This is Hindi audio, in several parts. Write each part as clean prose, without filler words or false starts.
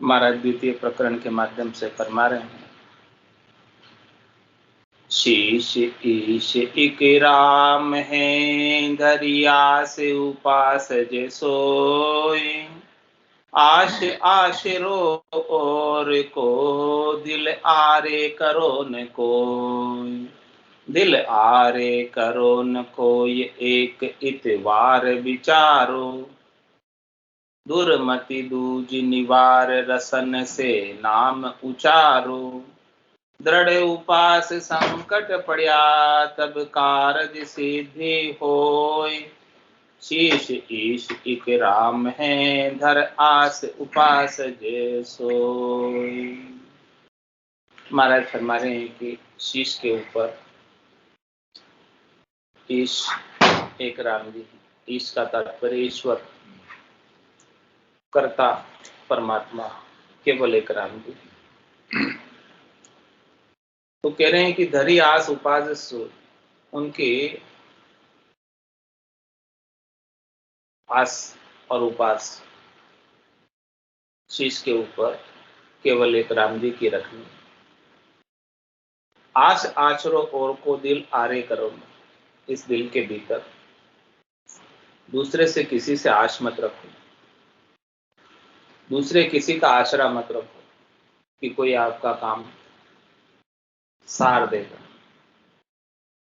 महाराज द्वितीय प्रकरण के माध्यम से फरमा रहे हैं, शीश ईश इक राम है, धरिया से उपास जे सोई। आश आश रो और को, दिल आरे करो न कोई। दिल आरे करो न कोई, एक इतवार विचारो। दुर्मति दूज निवार, रसन से नाम उचारो। दृढ़ उपास संकट पड़या, तब कारज सिद्धि होय। शीश ईश इक राम है, धर आस उपास जे सोय। महाराज फरमा रहे हैं कि शीश के ऊपर ईश एक राम जी है। ईश का तात्पर्य ईश्वर, कर्ता परमात्मा केवल एक राम जी। तो कह रहे हैं कि धरी आस उपास सो, उनके आस और उपास शीश के ऊपर केवल एक राम जी की रखनी। आस आचरो और को, दिल आरे करो। इस दिल के भीतर दूसरे से किसी से आश मत रखो, दूसरे किसी का आशरा मत रखो कि कोई आपका काम सार देगा।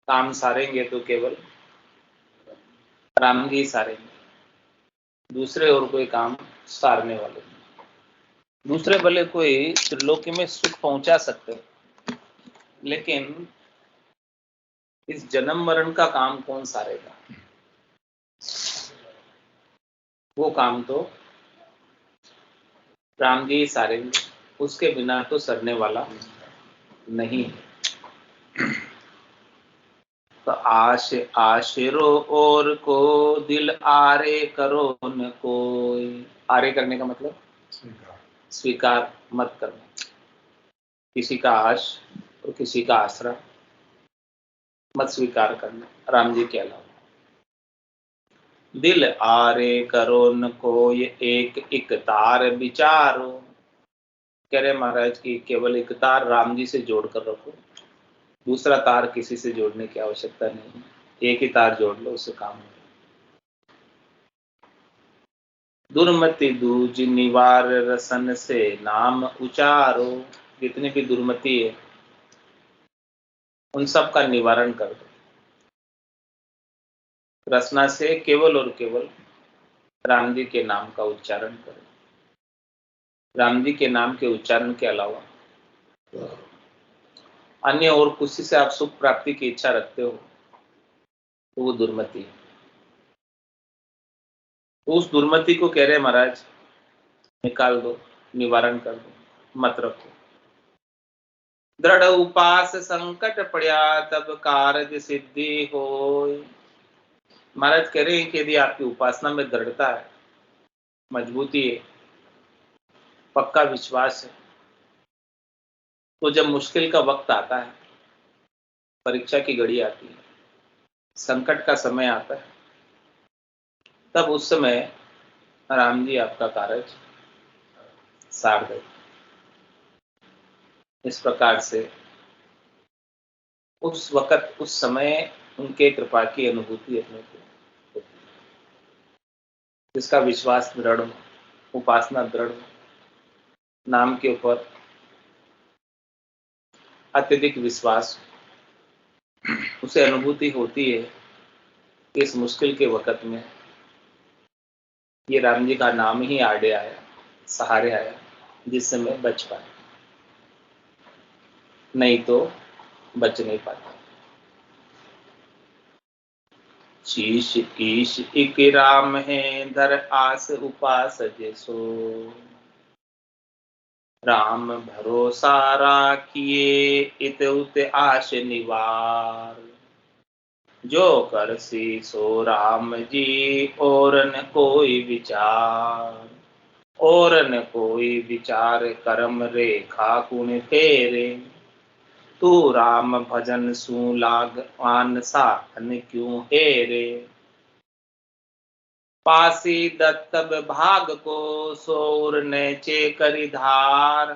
काम सारेंगे तो केवल राम जी सारेंगे, दूसरे और कोई काम सारने वाले नहीं। दूसरे भले कोई त्रिलोकी में सुख पहुंचा सकते, लेकिन इस जन्म मरण का काम कौन सारेगा? वो काम तो राम जी सारेंगे, उसके बिना तो सरने वाला नहीं। तो आश आशिरो और को, दिल आरे करो न कोई। आरे करने का मतलब स्वीकार मत करना, किसी का आश और किसी का आसरा मत स्वीकार करना राम जी के अलावा। दिल आरे करो न कोई, एक एक तार विचारो। कह रहे महाराज की केवल एक तार राम जी से जोड़कर रखो, दूसरा तार किसी से जोड़ने की आवश्यकता नहीं, एक ही तार जोड़ लो, उससे काम हो। दुर्मति दूज निवार, रसन से नाम उचारो। जितनी भी दुर्मति है उन सब का निवारण कर दो। रसना से केवल और केवल राम जी के नाम का उच्चारण करो। राम जी के नाम के उच्चारण के अलावा अन्य और किसी से आप सुख प्राप्ति की इच्छा रखते हो तो वो दुर्मति है। तो उस दुर्मति को कह रहे महाराज निकाल दो, निवारण कर दो, मत रखो। दृढ़ उपास संकट पड़या, तब कारज सिद्धि होय। महाराज कह रहे हैं कि यदि आपकी उपासना में दृढ़ता है, मजबूती है, पक्का विश्वास है, तो जब मुश्किल का वक्त आता है, परीक्षा की घड़ी आती है, संकट का समय आता है, तब उस समय राम जी आपका कार्य सार देते। इस प्रकार से उस वक्त, उस समय उनके कृपा की अनुभूति अपने को होती है। जिसका विश्वास दृढ़ हो, उपासना दृढ़ हो, नाम के ऊपर अत्यधिक विश्वास, उसे अनुभूति होती है कि इस मुश्किल के वक्त में ये राम जी का नाम ही आड़े आया, सहारे आया, जिससे मैं बच पाया, नहीं तो बच नहीं पाता। शीश ईश इक राम है, धर आस उपास जे सो। राम भरोसा राखिए, इत उत आश निवार। जो कर सी सो राम जी, और न कोई विचार। और न कोई विचार, कर्म रेखा कुण फेरे। तू राम भजन सु लाग, आन साधन क्यों हेरे। पासी दत्तब भाग को सोर नेचे करी धार,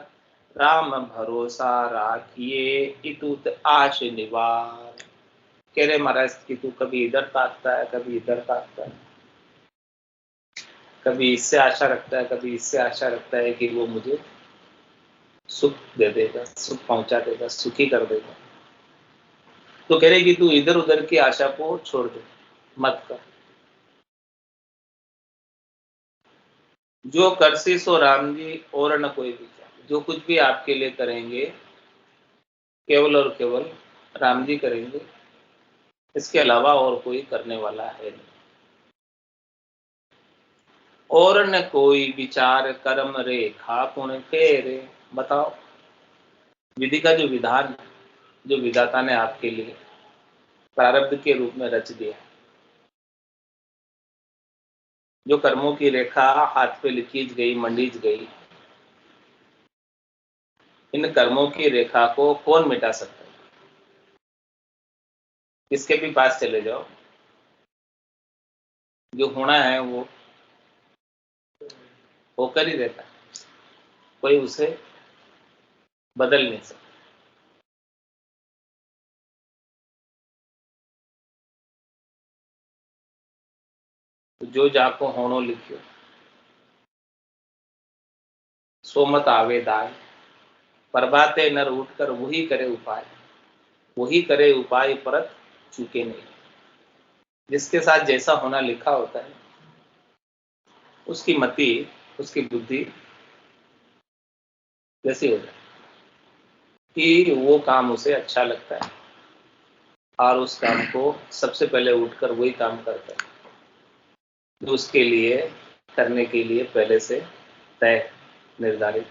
राम भरोसा राखिए इतुत आश निवार। कह रहे महाराज कि तू कभी इधर ताकता है, कभी इधर ताकता है, कभी इससे आशा रखता है, कभी इससे आशा रखता है कि वो मुझे सुख दे देगा, सुख पहुंचा देगा, सुखी कर देगा। तो कह रहे कि तू इधर उधर की आशा को छोड़ दे, मत कर। जो करसी सो राम जी और न कोई विचार। जो कुछ भी आपके लिए करेंगे केवल और केवल राम जी करेंगे, इसके अलावा और कोई करने वाला है नहीं। और न कोई विचार कर्म रेखा पुण्य फेरे। बताओ, विधि का जो विधान है, जो विधाता ने आपके लिए प्रारब्ध के रूप में रच दिया, जो कर्मों की रेखा हाथ पे लिखीज गई, मंडीज गई, इन कर्मों की रेखा को कौन मिटा सकता है? किसके भी पास चले जाओ, जो होना है वो होकर ही रहता है, कोई उसे बदल नहीं सकता। तो जो जाको होनो लिखियो, सो मत आवे दाय, प्रभाते नर उठकर वही करे उपाय, वही करे उपाय परत चूके नहीं। जिसके साथ जैसा होना लिखा होता है, उसकी मति, उसकी बुद्धि वैसी हो जाए कि वो काम उसे अच्छा लगता है और उस काम को सबसे पहले उठकर वही काम करता है जो उसके लिए करने के लिए पहले से तय निर्धारित।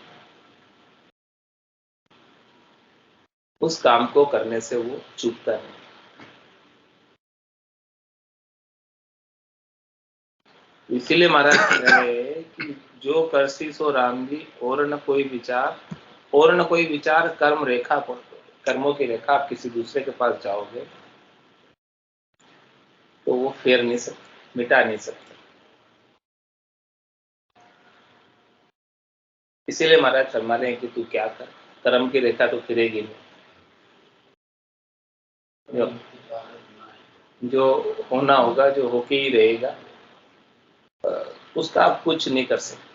उस काम को करने से वो चूकता नहीं। इसीलिए महाराज कह रहे हैं कि जो करसी सो राम जी और न कोई विचार, और न कोई विचार कर्म रेखा को, कर्मों की रेखा आप किसी दूसरे के पास जाओगे तो वो फेर नहीं सकते, मिटा नहीं सकते। इसीलिए महाराज फरमा रहे हैं कि तू क्या कर, कर्म की रेखा तो फिरेगी नहीं। जो होना होगा, जो होके ही रहेगा, उसका आप कुछ नहीं कर सकते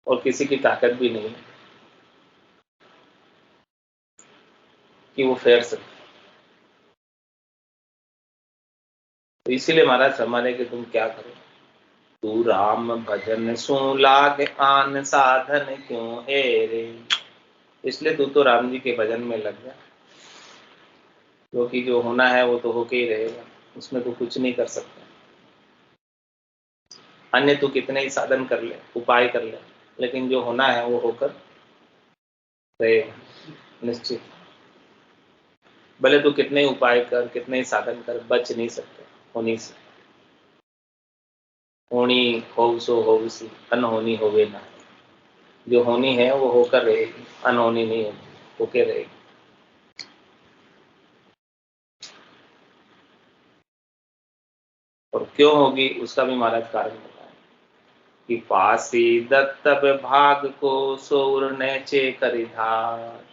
और किसी की ताकत भी नहीं है कि वो फेर सके। तो इसीलिए महाराज फरमा रहे कि तुम क्या करो, तू राम भजन सो लाग आन साधन क्यों है रे। इसलिए तू तो राम जी के भजन में लग जा, क्योंकि जो होना है वो तो होके ही रहेगा, उसमें तो कुछ नहीं कर सकता। अन्य तू कितने ही साधन कर ले, उपाय कर ले, लेकिन जो होना है वो होकर रहेगा निश्चित। भले तू कितने ही उपाय कर, कितने ही साधन कर, बच नहीं सकते होनी से। होनी हो सो हो सी, अनहोनी होवे ना। जो होनी है वो होकर रहेगी, अनहोनी नहीं होगी, होके रहेगी। और क्यों होगी उसका भी महाराज कारण बताया कि पासी दत्तब भाग को सोर नेचे करिधार।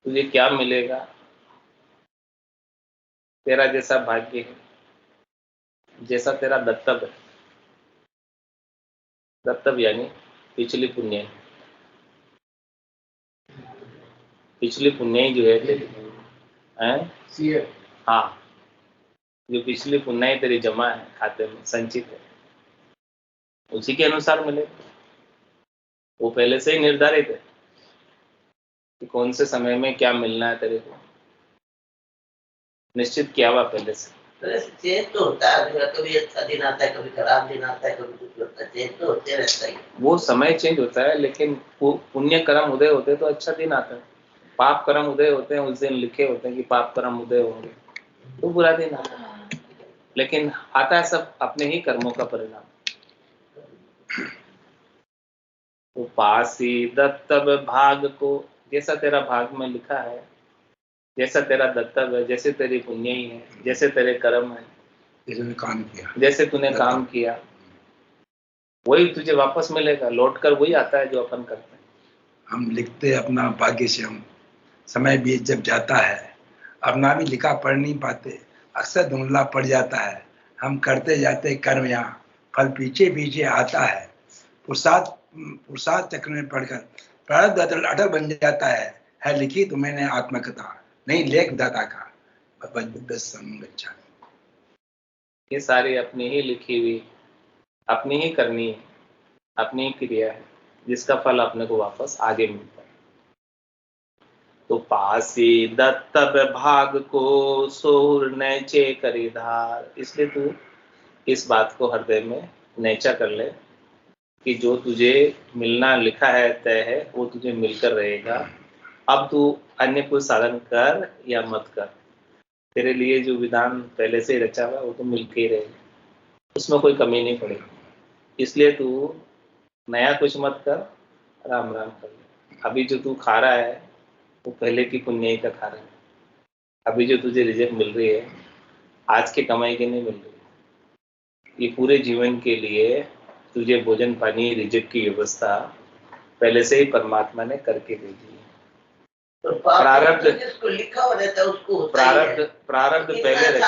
तुझे क्या मिलेगा? तेरा जैसा भाग्य है, जैसा तेरा दत्तब है। दत्तब यानी पिछली पुण्य, पिछली पुण्य जो है तेरी है, हाँ, जो पिछली पुण्य तेरी जमा है, खाते में संचित है, उसी के अनुसार मिले। वो पहले से ही निर्धारित है कि कौन से समय में क्या मिलना है तेरे को, निश्चित किया हुआ पहले से। चेंज तो होता है, कभी अच्छा दिन आता है, कभी खराब दिन आता है, कभी कुछ होता है, चेंज तो होते रहता है। वो समय चेंज होता है, लेकिन पुण्य कर्म उदय होते तो अच्छा दिन आता है। पाप कर्म उदय होते हैं, उस दिन लिखे होते हैं कि पाप कर्म उदय होंगे, तो बुरा दिन आता है। लेकिन आता है सब अपने ही कर्मों का परिणाम। तो पासी दत्तब भाग को, जैसा तेरा भाग में लिखा है जैसा तेरा दत्तव है, जैसे तेरी पुण्य ही है, जैसे तेरे कर्म है, जैसे तूने काम किया, वही तुझे वापस मिलेगा। लौट कर वही आता है जो अपन करते हैं। हम लिखते अपना भाग्य से, हम समय बीत जब जाता है, अपना भी लिखा पढ़ नहीं पाते, अक्सर धुंधला पड़ जाता है। हम करते जाते कर्म, यहाँ फल पीछे पीछे आता है। पुरुषार्थ चक्र में पढ़कर प्रारब्ध अटल बन जाता है लिखी तो मैंने आत्मकथा, नहीं लेख दाता का बुद्ध संगच्छा। ये सारी अपनी ही लिखी हुई, अपनी ही करनी है, अपनी ही क्रिया है, जिसका फल अपने को वापस आगे मिलता है। तो पासी दत्तव भाग को सोर नैचे करी धार। इसलिए तू इस बात को हृदय में नैचा कर ले कि जो तुझे मिलना लिखा है, तय है, वो तुझे मिलकर रहेगा। अब तू अन्य कोई साधन कर या मत कर, तेरे लिए जो विधान पहले से ही रचा हुआ है वो तो मिलके ही रहेगा, उसमें कोई कमी नहीं पड़ेगी। इसलिए तू नया कुछ मत कर, राम राम कर ले। अभी जो तू खा रहा है वो पहले की पुण्य का खा रहा है। अभी जो तुझे रिजल्ट मिल रही है, आज के कमाई की नहीं मिल रही है। ये पूरे जीवन के लिए तुझे भोजन पानी रिजल्ट की व्यवस्था पहले से ही परमात्मा ने करके दे दी है। तो प्रारब्ध जिसको लिखा हुआ रहता है उसको प्रारब्ध पहले रहता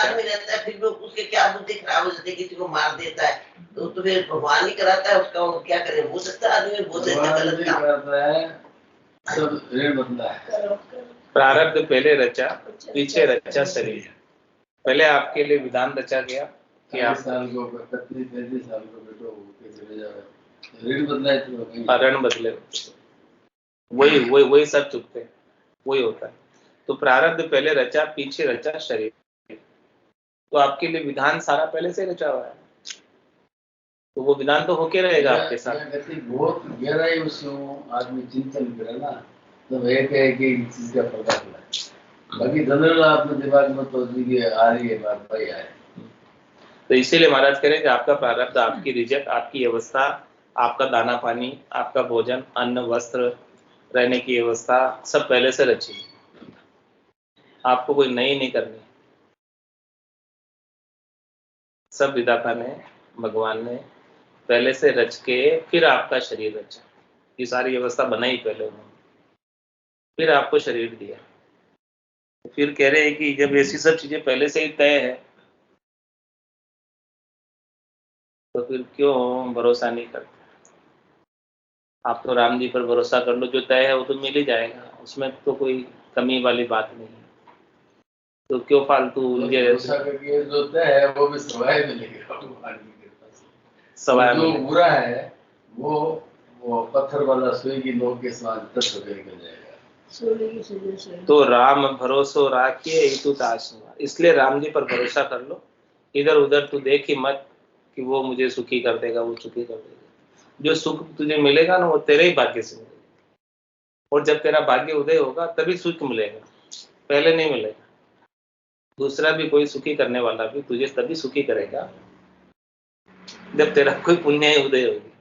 है, फिर लोग उसके क्या बुद्धि खराब हो जाती है, किसी को मार देता है तो तुम्हें भगवान ही कराता है उसका, वो क्या करे, वो सकता आदमी बोल देता है गलत काम करता है, सब ऋण बदला है। प्रारब्ध पहले रचा, पीछे रचा शरीर। पहले आपके लिए विधान रचा गया कि आप 30 साल को 35 साल को बेटो चले जाओ, ऋण बदला है तो ऋण बदले, वही सब चुकते हैं, वही होता है। तो प्रारब्ध पहले रचा, पीछे रचा शरीर। तो आपके लिए विधान सारा पहले से रचा हुआ है, तो वो विधान तो होके रहेगा आपके साथ। बहुत गहराई उसमें आदमी चिंतन करे ना, तो एक है कि चीज का पता चला, बाकी जनरल आपने दिमाग में तो आ रही है बात भाई आए। तो इसीलिए महाराज कह रहे हैं कि आपका प्रारब्ध, आपकी रिजक, आपकी व्यवस्था, आपका दाना पानी, आपका भोजन, अन्न, वस्त्र, रहने की व्यवस्था सब पहले से रची, आपको कोई नई नहीं करनी। सब विधाता ने, भगवान ने पहले से रच के फिर आपका शरीर रचा। ये सारी व्यवस्था बनाई पहले उन्होंने, फिर आपको शरीर दिया। फिर कह रहे हैं कि जब ऐसी सब चीजें पहले से ही तय है तो फिर क्यों भरोसा नहीं करते? आप तो राम जी पर भरोसा कर लो, जो तय है वो तो मिल ही जाएगा, उसमें तो कोई कमी वाली बात नहीं है। तो क्यों फालतू उलझे रहते? जो तय है वो भी सवाए मिलेगा भगवान के पास। सवाए जो बुरा है वो पत्थर वाला सुई की नोक के समान तत्व करके जाएगा। तो राम भरोसो राखिए इतु ताशनिवार। इसलिए राम जी पर भरोसा कर लो, इधर उधर तू देख ही मत कि वो मुझे सुखी कर देगा, वो सुखी कर देगा। जो सुख तुझे मिलेगा ना वो तेरे ही भाग्य से मिलेगा, और जब तेरा भाग्य उदय होगा तभी सुख मिलेगा, पहले नहीं मिलेगा। दूसरा भी कोई सुखी करने वाला भी तुझे तभी सुखी करेगा जब तेरा कोई पुण्य उदय होगी,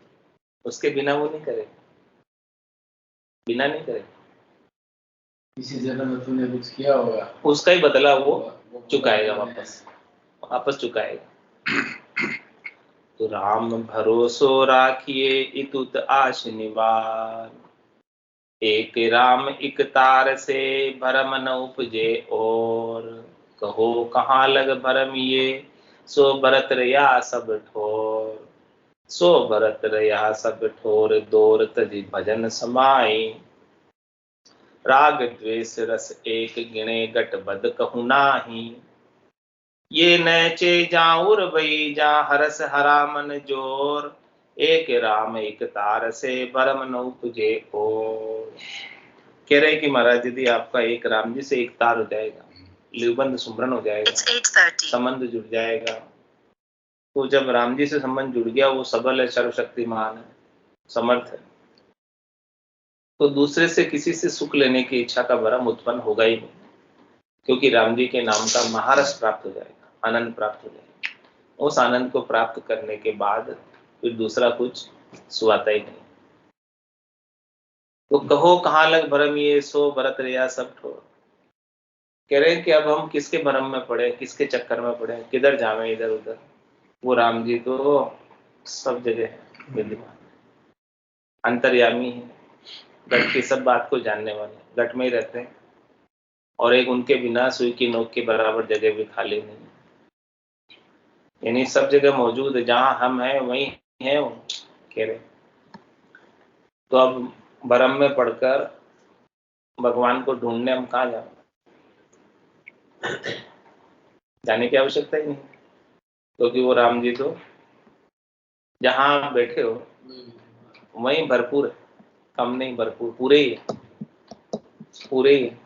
उसके बिना वो नहीं करेगा, बिना नहीं करेगा। किसी जन्म में तूने कुछ किया होगा, उसका ही बदला वो चुकाएगा, वापस चुकाएगा। तो राम भरोसो राखिए इतुत आश निवार। एक राम इक तार से भरम न उपजे और। कहो कहाँ लग भरम ये सो भरत रया सब ठोर। सो भरत रया सब ठोर दोर तजि भजन समाई। राग द्वेष रस एक गिणे गट बद कहु नाही। ये नैचे जाऊर भई जा हरस हरा मन जोर। एक राम एक तार से भरम न उपजे और। कह रहे कि महाराज यदि आपका एक राम जी से एक तार हो जाएगा, लिवबंध सुमरन हो जाएगा, संबंध जुड़ जाएगा, तो जब राम जी से संबंध जुड़ गया, वो सबल है, सर्वशक्तिमान है, समर्थ है, तो दूसरे से किसी से सुख लेने की इच्छा का भरम उत्पन्न होगा ही नहीं, क्योंकि राम जी के नाम का महारस प्राप्त हो जाएगा, आनंद प्राप्त हो जाएगा। उस आनंद को प्राप्त करने के बाद फिर दूसरा कुछ सुहाता ही नहीं। तो कहो कहाँ लग भरम ये सो भरत रया सब ठोर। कह रहे हैं कि अब हम किसके भ्रम में पड़े, किसके चक्कर में पड़े, किधर जावे इधर उधर। वो राम जी तो सब जगह है, विद्यमान, अंतर्यामी है, घट की सब बात को जानने वाले, घट में ही रहते हैं, और एक उनके बिना सुई की नोक के बराबर जगह भी खाली नहीं, यानी सब जगह मौजूद है, जहां हम हैं वहीं है वो, कह रहे। तो अब भ्रम में पड़कर भगवान को ढूंढने हम कहाँ जाए, जाने की आवश्यकता ही नहीं, क्योंकि वो राम जी तो जहां आप बैठे हो वहीं भरपूर है, कम नहीं भरपूर, पूरे ही है, पूरे ही है।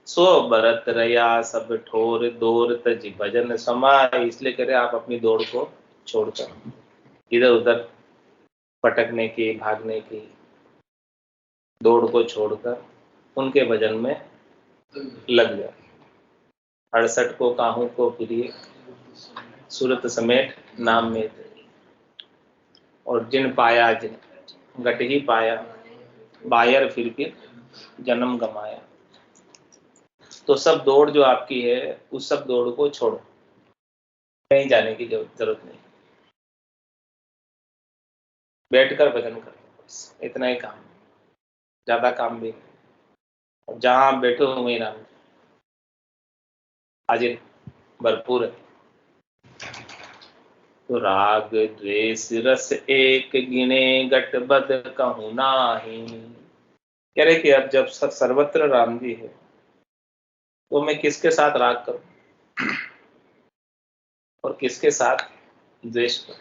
सो भरत रया सब ठोर दौर तज भजन समाय, इसलिए कह रहे आप अपनी दौड़ को छोड़कर इधर उधर भटकने की, भागने की दौड़ को छोड़कर उनके भजन में लग गया। 68 को काहू को प्रिय सूरत समेट नाम में थे, और जिन पाया जिन घट ही पाया, बायर फिर जन्म गमाया। तो सब दौड़ जो आपकी है उस सब दौड़ को छोड़ो, कहीं जाने की जरूरत नहीं, बैठकर भजन करो, बस इतना ही काम, ज्यादा काम भी नहीं। जहां आप बैठे हो वहीं राम हाजिर भरपूर है। तो राग द्वेष रस एक गिने घट बद कहूं नाही, कह रहे कि अब जब सर्वत्र राम जी है तो मैं किसके साथ राग करूं और किसके साथ द्वेष करूं,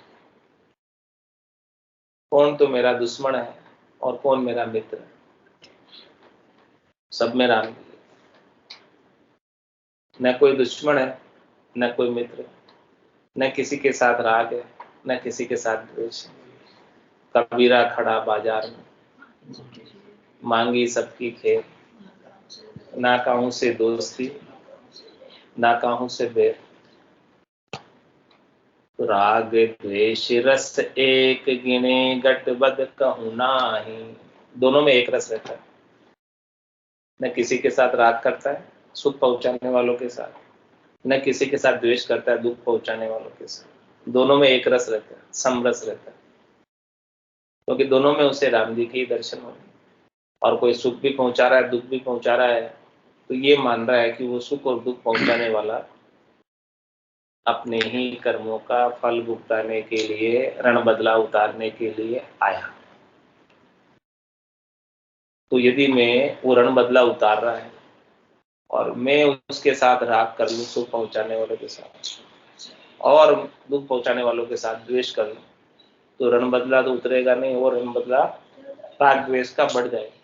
कौन तो मेरा दुश्मन है और कौन मेरा मित्र है, सब में राम जी है। न कोई दुश्मन है न कोई मित्र है, न किसी के साथ राग है न किसी के साथ द्वेष है। कबीरा खड़ा बाजार में मांगी सबकी खेर, ना काहू से दोस्ती ना काहू से बैर। राग द्वेष रस एक गिने घट बद कहूं नाही, दोनों में एक रस रहता है। न किसी के साथ राग करता है सुख पहुंचाने वालों के साथ, न किसी के साथ द्वेष करता है दुख पहुंचाने वालों के साथ, दोनों में एक रस रहता है, समरस रहता है, क्योंकि दोनों में उसे राम जी के ही दर्शन हो रहे हैं। और कोई सुख भी पहुंचा रहा है दुख भी पहुंचा रहा है तो ये मान रहा है कि वो सुख और दुख पहुंचाने वाला अपने ही कर्मों का फल भुगताने के लिए, रण बदला उतारने के लिए आया। तो यदि मैं वो रण बदला उतार रहा है और मैं उसके साथ राग कर लूं, सुख पहुंचाने वालों के साथ और दुख पहुंचाने वालों के साथ द्वेष कर लूं, तो रण बदला तो उतरेगा नहीं और रण बदला राग द्वेष का बढ़ जाएगा।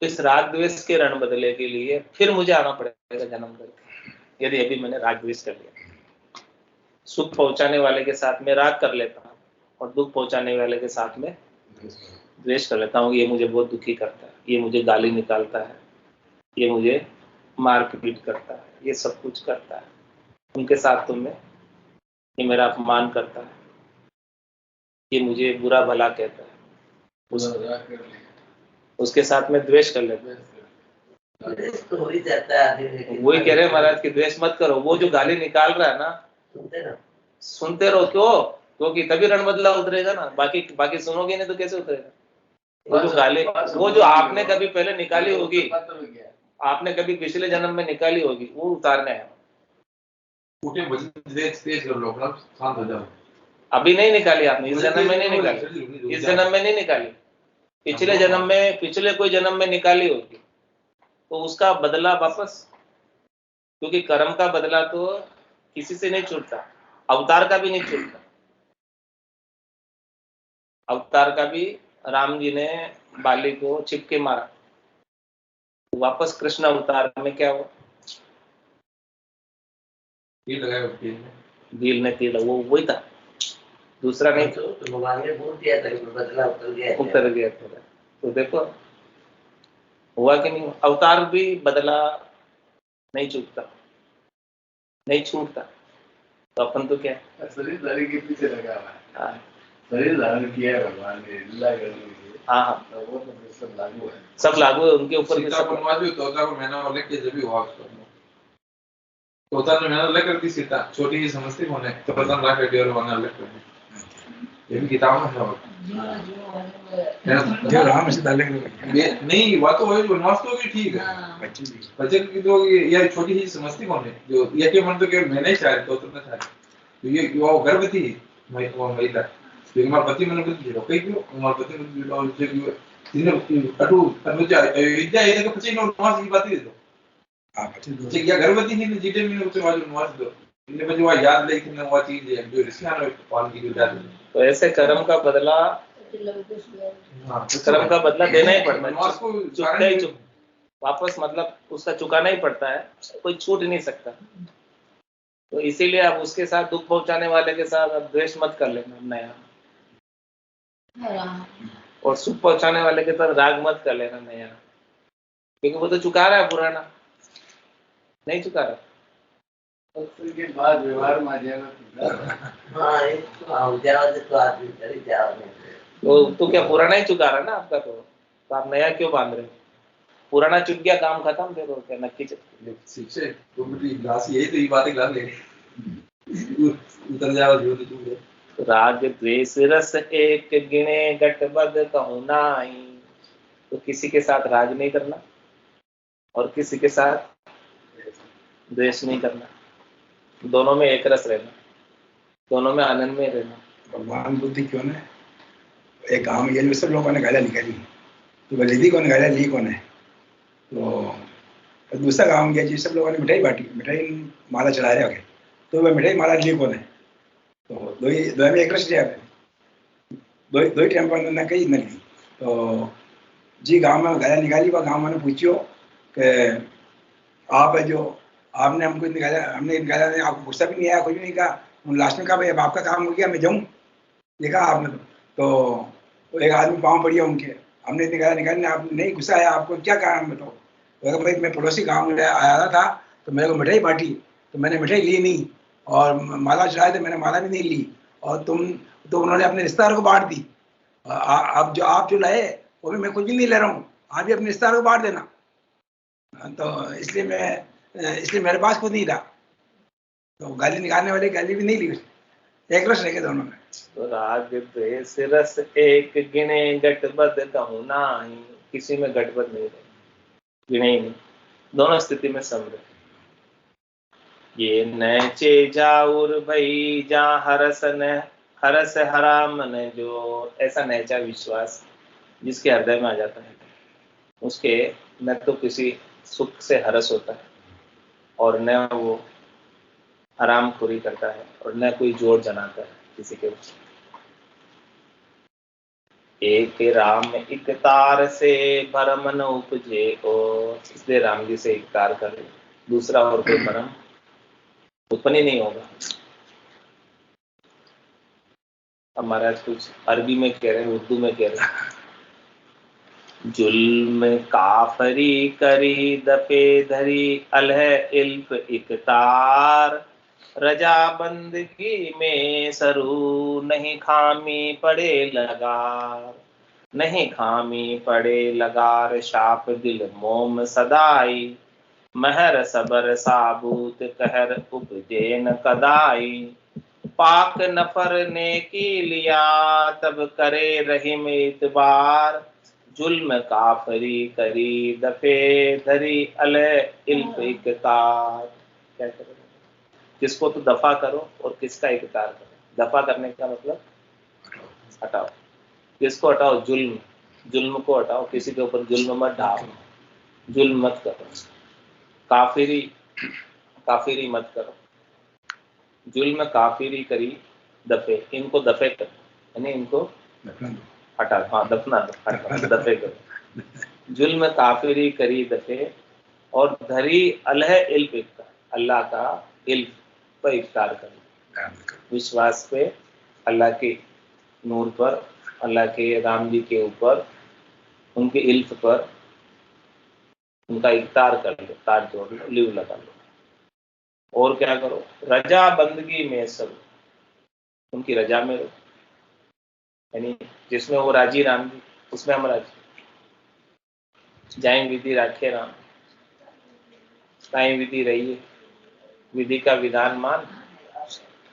तो इस राग द्वेष के रण बदले के लिए फिर मुझे आना पड़ेगा जन्म करके, यदि अभी मैंने राग द्वेष कर लिया। सुख पहुंचाने वाले के साथ में राग कर लेता हूं और दुख पहुंचाने वाले के साथ में द्वेष कर लेता हूँ। ये मुझे बहुत दुखी करता है, ये मुझे गाली निकालता है, ये मुझे मारपीट करता है, ये सब कुछ करता है, उनके साथ तो मैं, ये मेरा अपमान करता है, ये मुझे बुरा भला कहता है, उसके साथ में द्वेष कर लेता है। तो हो ही जाता है। वही कह रहे हैं महाराज कि द्वेष मत करो, वो जो गाली निकाल रहा है ना सुनते रहो। क्यों? क्योंकि तभी रण बदला उतरेगा ना, बाकी सुनोगे नहीं तो कैसे उतरेगा। वो जो गाली, वो जो आपने कभी पहले निकाली होगी, आपने कभी पिछले जन्म में निकाली होगी, वो उतारने है। अभी नहीं निकाली आपने, इस जन्म में नहीं निकाली, इस जन्म में नहीं निकाली, पिछले जन्म में, पिछले कोई जन्म में निकाली होगी, तो उसका बदला वापस, क्योंकि कर्म का बदला तो किसी से नहीं छूटता, अवतार का भी नहीं छूटता। अवतार का भी राम जी ने बाली को चिपके मारा, वापस कृष्ण अवतार में क्या हुआ, दिल ने तीर, वो वही था, दूसरा नहीं। तो भगवान ने बोल दिया था कि बदला उतर गया था। तो देखो हुआ कि नहीं, अवतार भी बदला नहीं चूकता, नहीं छूटता। तो अपन तो क्या शरीर धारण के पीछे लगा हुआ है, हाँ, शरीर धारण किया है भगवान ने लीला करने के लिए। हाँ हाँ वो तो सब लागू है, सब लागू है उनके ऊपर भी सीता सब। को वनवास भी तोता को मैंने वाले के जब भी हुआ उसको, तोता ने मैंने अलग कर दी, सीता छोटी ही समझती होने, तोता ने रख दिया और वरना अलग कर दी। ये भी किताब में है वो। जो राम सीता अलग नहीं बात तो वही, वनवास तो भी ठीक है, बच्चे की तो ये छोटी ही समझती कौन है, जो ये के मन तो केवल मैंने ही शायद तो ना शायद, तो ये वो गर्भवती वो महिला, तो हमारा पति मैंने कुछ जीरो कहीं क्यों हमारा पति ने जीरो और जो तीन अटू अनुजा विद्या ये का पति ने वनवास की बात ही दो, हाँ पति दो तो क्या गर्भवती ही ने जीते मैंने उसके बाद वनवास दो, इन्हें मुझे वह याद लेकिन ना वो चीज है जो ऋषियां ने पालन की जो जाती है, तो ऐसे कर्म का बदला, कर्म का बदला देना ही पड़ता वनवास को है, चुकता ही चुक वापस मतलब उसका चुकाना ही पड़ता है, कोई छूट नहीं सकता। तो इसीलिए आप उसके साथ दुख पहुंचाने वाले के साथ अब द्वेष मत कर लेना नया, और सुख पहुंचाने वाले के साथ राग मत कर लेना नया, क्योंकि वो तो चुका रहा है पुराना, नहीं चुका रहा। उसके बाद व्यवहार में आ जाएगा। हाँ ये तो जाओ तो आदमी चली जाओ तो क्या पुराना ही चुका रहा है ना आपका, तो आप नया क्यों बांध रहे हो? पुराना चुक गया, काम खत्म, फिर और क्या नक्की शिक्षे तो मेरी ग्लास यही तो ये बातें ग्लास ले उतर जाओ जो तो चुके। राग द्वेष रस एक गिने गटबद कहूं नाई, तो किसी के साथ राग नहीं करना और किसी के साथ द्वेष नहीं करना, दोनों में एक रस रहना, दोनों में आनंद में रहना। भगवान बुद्धि क्यों ने एक गांव ये सब लोगों ने गालियां निकाली, तो वलीदी कौन गालियां ली कौन है, तो दूसरा गांव गया जी सब लोगों ने मिठाई बांटी, मिठाई माला चढ़ा रहे हो, तो वह मिठाई माला ली कौन है, तो दो में एक रस लिया, दो ही टाइम पर न कही न ली, तो जी गांव में गालियां निकाली, वह गांव में पूछियो कि आप जो आपने हमको निकाला, हमने निकाला नहीं, आपको गुस्सा भी नहीं आया, कुछ नहीं कहा, लास्ट में कहा भाई अब आपका काम हो गया मैं जाऊँ, ये कहा आपने, तो एक आदमी पाँव पड़ी उनके, हमने निकाला आप नहीं गुस्सा आया, आपको क्या कारण बताओ, तो भाई मैं पड़ोसी गाँव में आया था तो मेरे को मिठाई बांटी, तो मैंने मिठाई ली नहीं और माला चढ़ाई तो मैंने माला भी नहीं ली, और तो उन्होंने अपने रिश्तेदारों को बांट दी, आप जो लाए वो भी मैं कुछ भी नहीं ले रहा हूँ, आप भी अपने रिश्तेदारों को बांट देना, तो इसलिए मेरे पास खुद नहीं था, तो गाली निकालने वाले गाली भी नहीं ली, एक रस रह दोनों में। तो राग द्वेष रस एक गिने गटबद कहूं नाई, किसी में गटबद नहीं रहे, गिने ही नहीं, दोनों स्थिति में सम रहे। ये नैचे जाऊर भई जहाँ हरस हरा मन जो, ऐसा नैचा विश्वास जिसके हृदय में आ जाता है उसके न तो किसी सुख से हरस होता है और न वो हराम खोरी करता है और न कोई जोर जनाता है किसी के ऊपर। एक राम एक तार से भरम न उपजे, और इसलिए राम जी से एक तार करे, दूसरा और कोई भरम उत्पन्न ही नहीं होगा। अब महाराज कुछ अरबी में कह रहे हैं, उर्दू में कह रहे हैं, जुल्म काफरी करी दफे धरी अलह इल्फ इकतार, रजा बंदगी में सरू नहीं खामी पड़े लगार, नहीं खामी पड़े लगार शाप दिल मोम सदाई, महर सबर साबूत कहर उपजे न कदाई, पाक नफर ने की लिया तब करे रहीम इतबार, जुल्म काफरी करी दफे धरी अलह इल्फ इकतार। क्या करें, किसको तो दफा करो और किसका इकतार करो। दफा करने का मतलब हटाओ, किसको हटाओ, जुल्म, जुल्म को हटाओ, किसी के ऊपर जुल्म मत ढाओ, जुल्म मत करो, काफिरी मत करो, जुल्म काफिरी करी दफे, इनको दफे करो, यानी इनको हटा, हाँ दफना दो, दफे करो, जुल्म काफिरी करी दफे, और धरी अलह इल्फ इफ्तार, अल्लाह का इल्फ पर इफ्तार करो, विश्वास पे, अल्लाह के नूर पर, अल्लाह के राम जी के ऊपर, उनके इल्फ पर उनका इफ्तार कर लो, तार जोड़ लो, लीव लगा लो। और क्या करो, रजा बंदगी में सब, उनकी रजा में रहो, यानी जिसमें वो राजी राम जी, उसमें हम राज जाए विधि राखे राम, ताई विधि रही, विधि का विधान मान,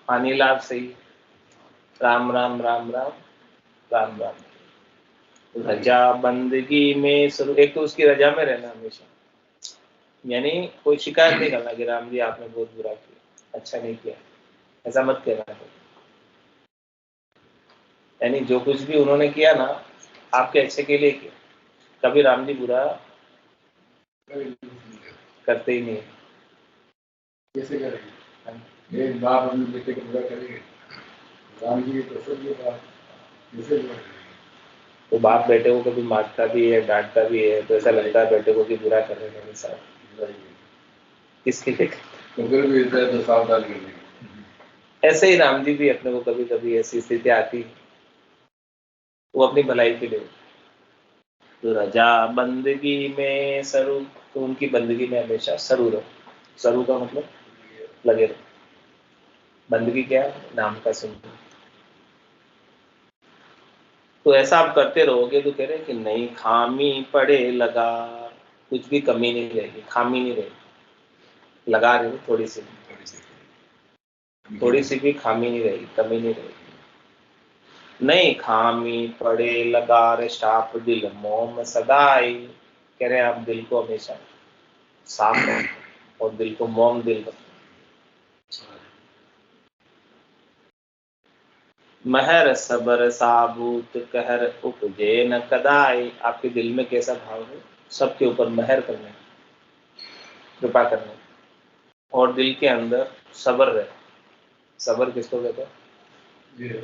हानि लाभ सही, राम राम राम राम राम राम। रजा बंदगी में शुरू, एक तो उसकी रजा में रहना हमेशा, यानी कोई शिकायत नहीं करना कि राम जी आपने बहुत बुरा किया, अच्छा नहीं किया, ऐसा मत कहना। यानी जो कुछ भी उन्होंने किया ना आपके अच्छे के लिए किया, कभी राम जी बुरा करते ही नहीं। कैसे करेंगे? एक बाप अपने बेटे को बुरा करेंगे, राम जी तो सब ये बात कैसे बुरा करेंगे? तो बाप बेटे को कभी मारता भी है, डांटता भी है, तो ऐसा लगता है बेटे को कि बुरा कर रहे हैं साहब, किसके लिए? भी तो सावधान करने। ऐसे ही राम जी भी अपने को कभी कभी ऐसी स्थिति आती है, वो अपनी भलाई के लिए। तो रजा बंदगी में सरू, तो उनकी बंदगी में हमेशा सरू रहो। सरू का मतलब लगे रहो। बंदगी क्या है? नाम का सिमरन। तो ऐसा आप करते रहोगे तो कह रहे कि नहीं खामी पड़े लगा, कुछ भी कमी नहीं रहेगी, खामी नहीं रहेगी, लगा रहे थोड़ी सी भी खामी नहीं रहेगी, कमी नहीं रहेगी। नहीं खामी पड़े लगा रे शाप दिल मोम सदाई, कह रहे आप दिल को हमेशा साफ रखो और दिल को मोम दिल रखो। महर सबर साबूत कहर उपजे न कदाई, आपके दिल में कैसा भाव है? सबके ऊपर महर करने, कृपा करने, और दिल के अंदर सबर रहे। सबर किसको कहते हैं?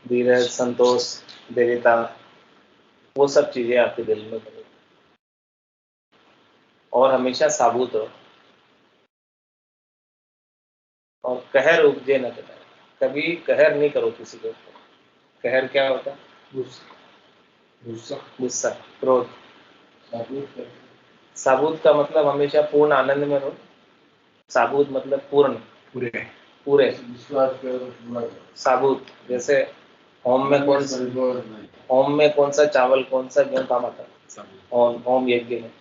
धीरज, संतोष, धैर्यता, वो सब चीजें आपके दिल में बने। और हमेशा साबुत रहो, और कहर उपजे न कदाई, कभी कहर नहीं करो किसी के ऊपर। कहर क्या होता है? गुस्सा, क्रोध। साबुत का मतलब हमेशा पूर्ण आनंद में रहो। साबुत मतलब पूर्ण, पूरे साबुत। जैसे होम में कौन सा चावल, कौन सा गेहूं काम आता है? होम यज्ञ में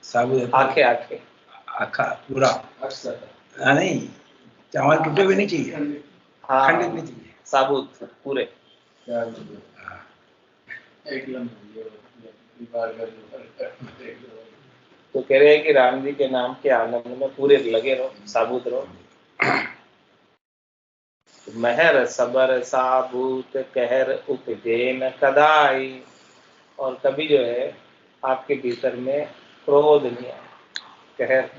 साबुत, आंखें आखा पूरा नहीं, चावल टूटे हुए नहीं चाहिए, खंडित नहीं चाहिए, साबुत पूरे। तो कह रहे हैं कि राम जी के नाम के आनंद में पूरे लगे रहो, साबुत रहो। महर सबर साबुत कहर उपजे न कदाई, और कभी जो है आपके भीतर में क्रोध नहीं आए, कहर।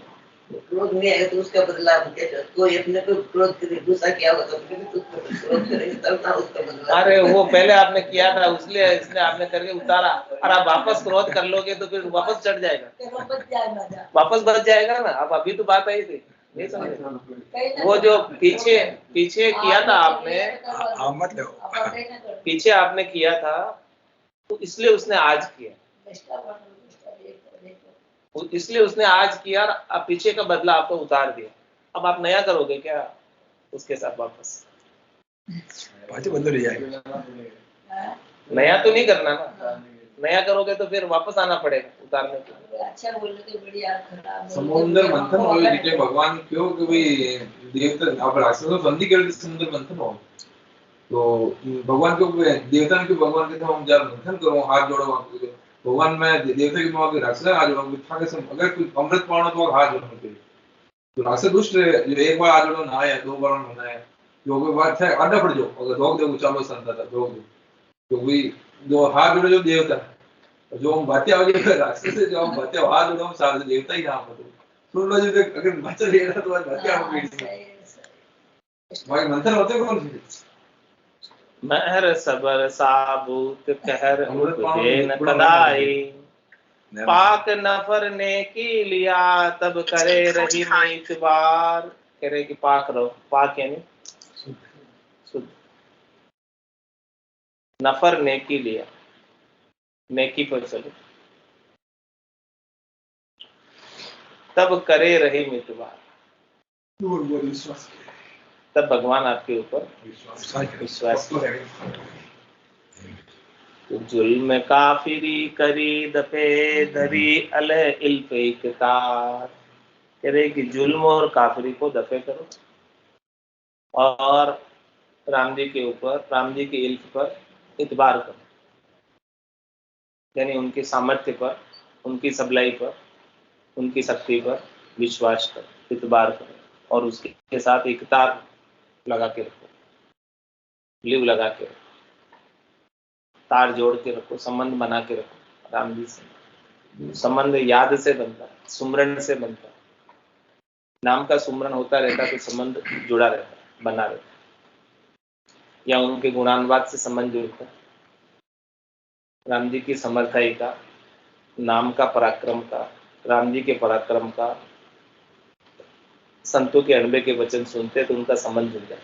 क्रोध नहीं आएगा तो उसका बदला कोई अपने को क्रोध करे, गुस्सा किया होगा तो क्रोध करेंगे तब ना उसका बदला। अरे वो पहले आपने किया था इसलिए इसने आपने करके उतारा, और आप वापस क्रोध कर लोगे तो फिर वापस चढ़ जाएगा, वापस बच जाएगा ना। अब अभी तो बात आई थी, नहीं समझे? वो जो पीछे किया था आपने, पीछे आपने किया था तो इसलिए उसने आज किया, इसलिए उसने आज किया, अब पीछे का बदला आपको उतार दिया। अब आप नया करोगे क्या उसके साथ? वापस बदल जाएगा। नया तो नहीं करना ना, नया करोगे तो फिर वापस आना पड़ेगा उतारने के लिए। अच्छा बोले तो बढ़िया, खराब समुद्र मंथन हो गया भगवान क्यों कि भाई देवता अब राक्षसों से बंदी कर दी, समुद्र मंथन हो तो भगवान क्यों देवता ने भगवान के हम जब मंथन करो, हाथ जोड़ो भगवान, मैं देवता की मां के राक्षस हाथ जोड़ो, अगर कोई अमृत पाना तो हाथ जोड़ना चाहिए। तो राक्षस दुष्ट है, जो एक बार हाथ जोड़ो ना है, दो बार होना है, जो कोई बात है आधा पड़ जाओ, अगर धोख दो चालो संता था धोख दो, तो वही जो हाथ जोड़ो जो देवता है, जो हम बातें आगे राक्षस से जो हम बातें हाथ जोड़ो हम सारे देवता ही नाम होते सुन लो। जो अगर बच्चा ले रहा तो बातें हम भाई मंत्र होते कौन से? महर सबर साबूत कहर उपजे न कदाई, पाक नफर ने की लिया तब करे रही में इतबार। कह रहे कि पाक रहो, पाक यानी शुद्ध, नफर नेकी लिया, नेकी पर चलो, तब करे रही मितवार, तब भगवान आपके ऊपर विश्वास करें। जुल्म काफिरी करी दफे धरी अल इल्फ इकतार। कह रहे कि जुल्म और काफिरी को दफे करो और राम जी के ऊपर, राम जी के इल्फ पर इतबार करो, यानी उनके सामर्थ्य पर, उनकी सबलाई पर, उनकी शक्ति पर विश्वास करो, इतबार करो और उसके साथ इकतार लगा के रखो, लिव लगा के रखो, तार जोड़ के रखो, संबंध बना के रखो राम जी से। संबंध याद से बनता है, सुमरन से बनता है। नाम का सुमरन होता रहता तो संबंध जुड़ा रहता, बना रहता, या उनके गुणानुवाद से संबंध जुड़ता है। राम जी की समर्थाई का, नाम का पराक्रम का, राम जी के पराक्रम का, संतों के अनबे के वचन सुनते तो उनका संबंध जुड़ जाता,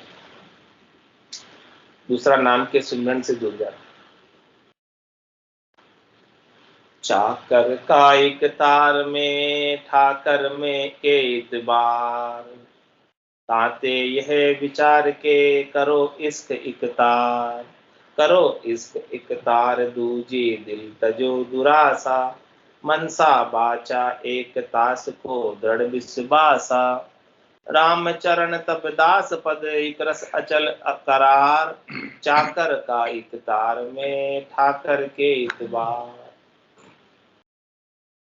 दूसरा नाम के सुमरन से जुड़ जाता। चाकर का एक तार में ठाकर में के इतबार, ताते यह विचार के करो इश्क इकतार, करो इश्क इकतार दूजी दिल तजो दुरासा, मनसा बाचा एक तास को दृढ़ विश्वासा, राम चरण तब दास पद एक रस अचल करार, चाकर का इकतार में ठाकर के इतबार।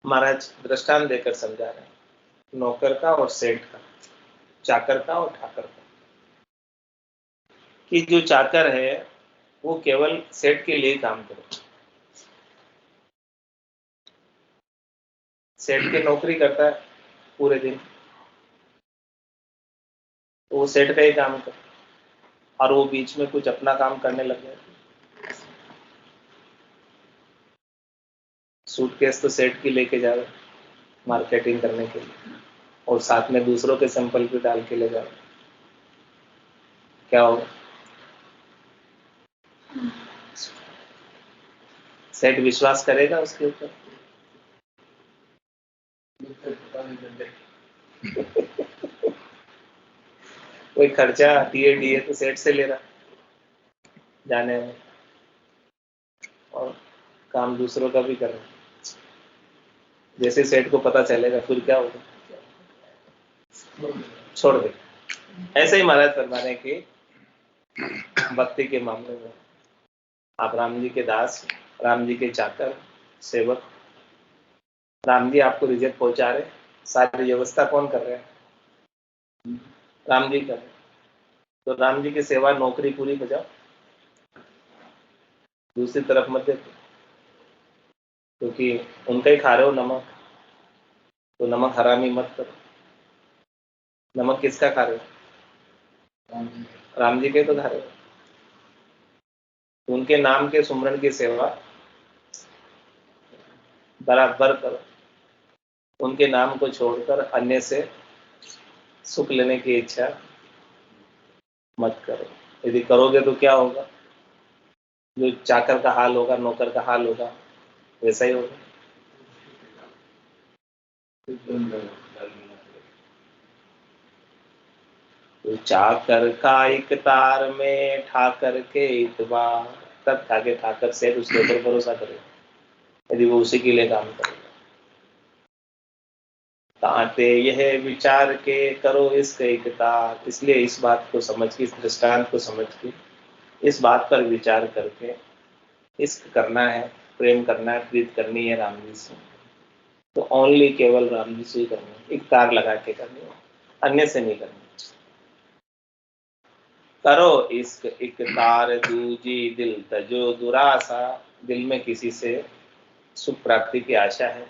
महाराज दृष्टांत देकर समझा रहे हैं, नौकर का और सेठ का, चाकर का और ठाकर का, कि जो चाकर है वो केवल सेठ के लिए काम करे। सेठ की नौकरी करता है पूरे दिन, तो वो सेठ का ही काम करे और वो बीच में कुछ अपना काम करने लग जाए। सूटकेस तो सेठ की लेके जा रहे मार्केटिंग करने के लिए और साथ में दूसरों के सैंपल भी डाल के ले जा रहे, क्या होगा? सेठ विश्वास करेगा उसके ऊपर? कोई खर्चा डीए तो सेठ से ले रहा जाने में और काम दूसरों का भी कर रहा। जैसे सेठ को पता चलेगा फिर क्या होगा? छोड़ दे। ऐसे ही महाराज फरमा रहे कि भक्ति के मामले में आप राम जी के दास, राम जी के चाकर, सेवक, राम जी आपको रिजल्ट पहुंचा रहे, सारी व्यवस्था कौन कर रहे हैं? राम जी कर रहे। तो राम जी की सेवा नौकरी पूरी बजाओ, दूसरी तरफ मत देखो, क्योंकि उनका ही खा रहे हो नमक, तो नमक हरामी मत करो। नमक किसका खा रहे हो? राम जी के तो खा रहे हो। उनके नाम के सुमरन की सेवा बराबर करो, उनके नाम को छोड़कर अन्य से सुख लेने की इच्छा मत करो। यदि करोगे तो क्या होगा? जो चाकर का हाल होगा, नौकर का हाल होगा, वैसा ही होगा। तो चाकर का एक तार में ठाकर के इतबार, तब ठाके ठाकर से उसके ऊपर भरोसा करेगा यदि वो उसी के लिए काम करेगा। ताते यह विचार के करो इसका इकतार, इसलिए इस बात को समझ के, इस दृष्टांत को समझ के, इस बात पर विचार करके इश्क करना है, प्रेम करना है, प्रीत करनी है राम जी से, तो ओनली केवल राम जी से ही करनी है, एक तार लगा के करनी है, अन्य से नहीं करनी। करो इश्क इकतार दूजी दिल तजो दुरासा, दिल में किसी से सुख प्राप्ति की आशा है,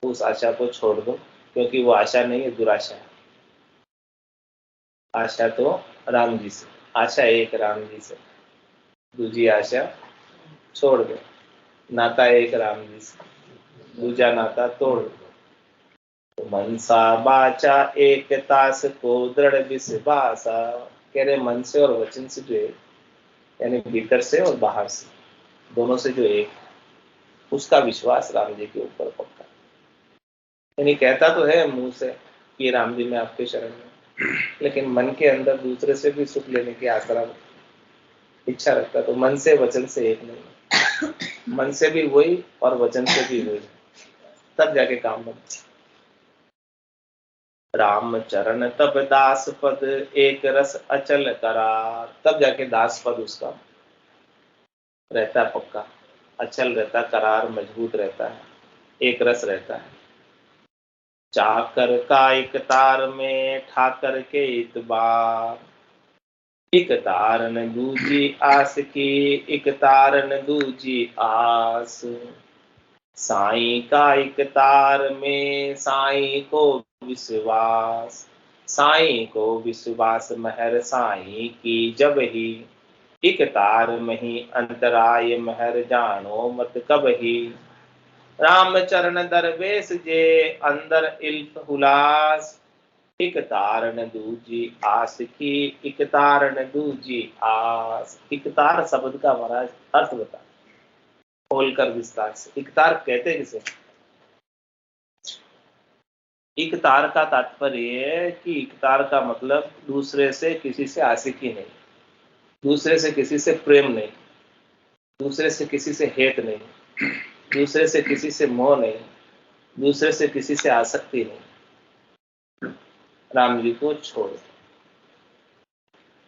उस आशा को छोड़ दो, क्योंकि वो आशा नहीं है, दुराशा है। आशा तो राम जी से, आशा एक राम जी से, दूजी आशा छोड़ दो। नाता एक राम जी से, दूजा नाता तोड़ दो। तो मनसा बाचा एक तास को दृढ़ विश्वासा, कह रहे मन से और वचन से जो एक, यानी भीतर से और बाहर से, दोनों से जो एक, उसका विश्वास राम जी के ऊपर पक्का। यानी कहता तो है मुंह से कि राम जी मैं आपके शरण में, लेकिन मन के अंदर दूसरे से भी सुख लेने की आसरा इच्छा रखता, तो मन से वचन से एक नहीं। मन से भी वही और वचन से भी वही, तब जाके काम बनता। राम चरण तब दास पद एक रस अचल करार, तब जाके दास पद उसका रहता पक्का, अचल रहता, करार मजबूत रहता है, एक रस रहता है। चाकर का एक तार में ठाकर के इतबार, एक तार न दूजी आस की, एक तार न दूजी आस। साईं का एक तार में साईं को विश्वास, साईं को विश्वास महर साईं की जब ही, एक तार मही अंतराय महर जानो मत कब ही। राम चरण दरवेश जे अंदर इल्फ हुलास, एक तार न दूजी आस की, एक तार न दूजी आस। एक तार शब्द का महाराज अर्थ बता खोलकर विस्तार से। एक तार कहते किसे? एक तार का तात्पर्य है कि एक तार का मतलब दूसरे से किसी से आशिकी नहीं, दूसरे से किसी से प्रेम नहीं, दूसरे से किसी से हेत नहीं, दूसरे से किसी से मोह नहीं, दूसरे से किसी से आसक्ति नहीं। राम जी को छोड़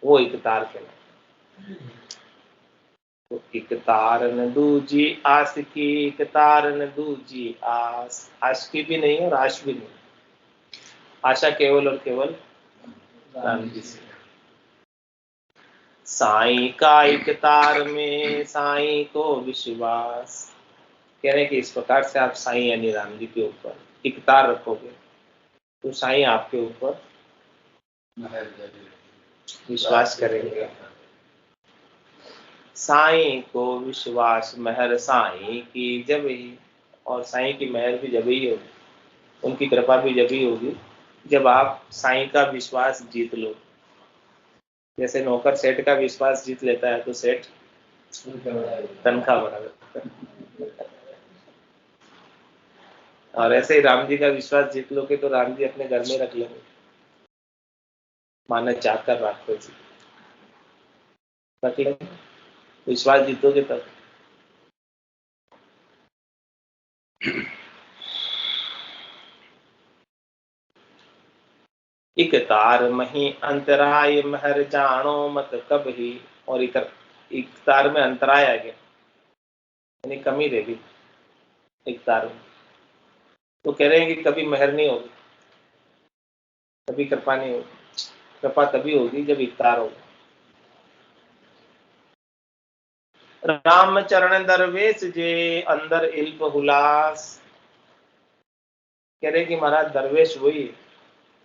वो एक तार कहलाता। तो एक तार न दूजी आस की, एक तार न दूजी आस। आशिकी भी नहीं और आश भी नहीं, आशा केवल और केवल राम जी से। साईं का एक तार में साईं को विश्वास, कह रहे कि इस प्रकार से आप साईं यानी राम जी के ऊपर एक तार रखोगे तो साईं आपके ऊपर विश्वास करेंगे। साईं को विश्वास महर साईं की जब ही, और साईं की महर भी जब ही होगी, उनकी कृपा भी जब ही होगी जब आप साईं का विश्वास जीत लो। जैसे नौकर सेठ का विश्वास जीत लेता है तो सेठ तनख्वाह बढ़ा देता है, और ऐसे ही राम जी का विश्वास जीत लोगे तो राम जी अपने घर में रख लेंगे, माना चाकर राखो जी रख लेंगे। विश्वास जीतोगे तब। एक तार मही अंतराय महर जानो मत कब ही, और एक तार में अंतराय आ गया यानी कमी रह गई एक तार में, तो कह रहे हैं कि कभी महर नहीं होगी, कभी कृपा नहीं होगी। कृपा तभी होगी जब एक तार होगा। राम चरण दरवेश जे अंदर इल्प हुलास, कह रहे कि महाराज दरवेश वही